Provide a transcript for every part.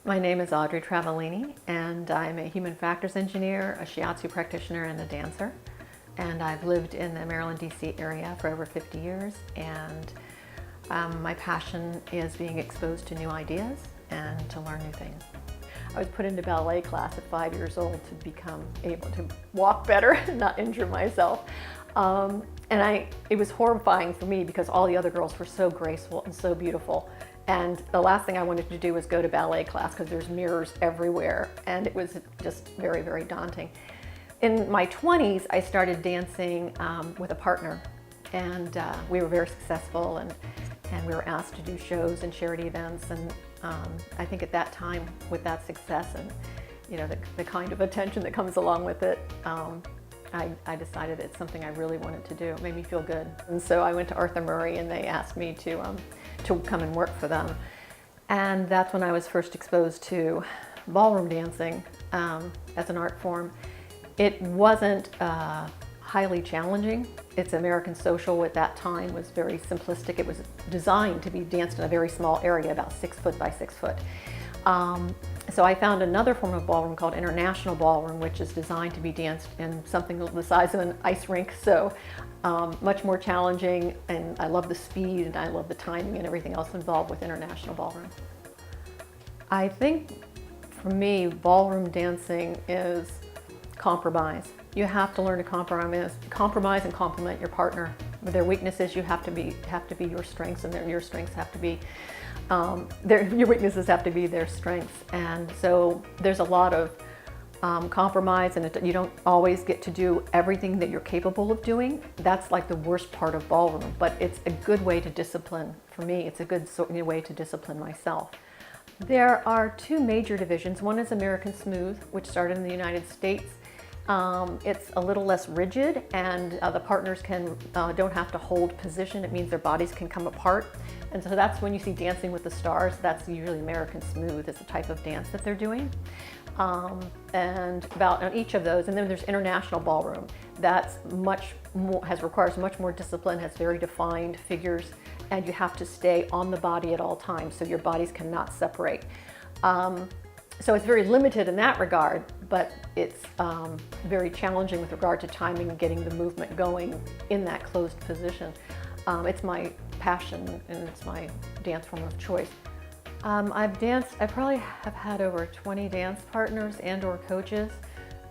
My name is Audrey Travaglini, and I'm a human factors engineer, a shiatsu practitioner, and a dancer. And I've lived in the Maryland, D.C. area for over 50 years, and my passion is being exposed to new ideas and to learn new things. I was put into ballet class at 5 years old to become able to walk better and not injure myself. It was horrifying for me because all the other girls were so graceful and so beautiful. And the last thing I wanted to do was go to ballet class because there's mirrors everywhere, and it was just very, very daunting. In my 20s, I started dancing with a partner, and we were very successful, and we were asked to do shows and charity events. And I think at that time, with that success and the kind of attention that comes along with it, I decided it's something I really wanted to do. It made me feel good. And so I went to Arthur Murray, and they asked me to come and work for them. And that's when I was first exposed to ballroom dancing as an art form. It wasn't highly challenging. It's American social at that time was very simplistic. It was designed to be danced in a very small area, about 6 foot by 6 foot. So I found another form of ballroom called international ballroom, which is designed to be danced in something the size of an ice rink. So much more challenging, and I love the speed and I love the timing and everything else involved with international ballroom. I think for me, ballroom dancing is compromise. You have to learn to compromise and complement your partner. With their weaknesses, you have to be your strengths, and your strengths have to be your weaknesses have to be their strengths. And so there's a lot of compromise, and you don't always get to do everything that you're capable of doing. That's like the worst part of ballroom, but it's a good way to discipline. For me, it's a good way to discipline myself. There are two major divisions. One is American Smooth, which started in the United States. It's a little less rigid, and the partners don't have to hold position. It means their bodies can come apart. And so that's when you see Dancing with the Stars. That's usually American Smooth is the type of dance that they're doing. And on each of those, and then there's International Ballroom. That's requires much more discipline, has very defined figures, and you have to stay on the body at all times, so your bodies cannot separate. So it's very limited in that regard, but it's very challenging with regard to timing and getting the movement going in that closed position. It's my passion, and it's my dance form of choice. I probably have had over 20 dance partners and or coaches.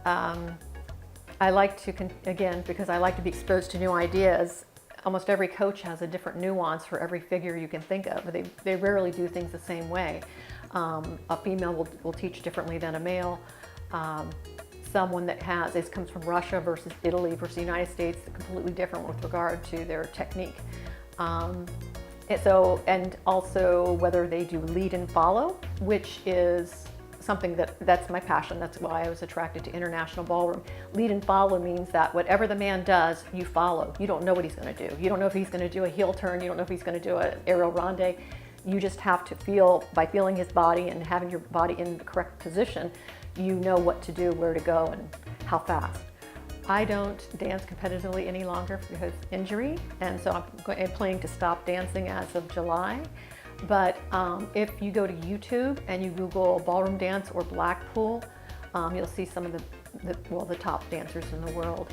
I like to, again, because I like to be exposed to new ideas, almost every coach has a different nuance for every figure you can think of. They rarely do things the same way. A female will teach differently than a male. Someone that comes from Russia versus Italy versus the United States, completely different with regard to their technique. And also whether they do lead and follow, which is something that's my passion. That's why I was attracted to International Ballroom. Lead and follow means that whatever the man does, you follow. You don't know what he's going to do. You don't know if he's going to do a heel turn. You don't know if he's going to do an aerial ronde. You just have to feel, by feeling his body and having your body in the correct position, you know what to do, where to go, and how fast. I don't dance competitively any longer because of injury, and so I'm planning to stop dancing as of July. But if you go to YouTube and you Google ballroom dance or Blackpool, you'll see some of the top dancers in the world.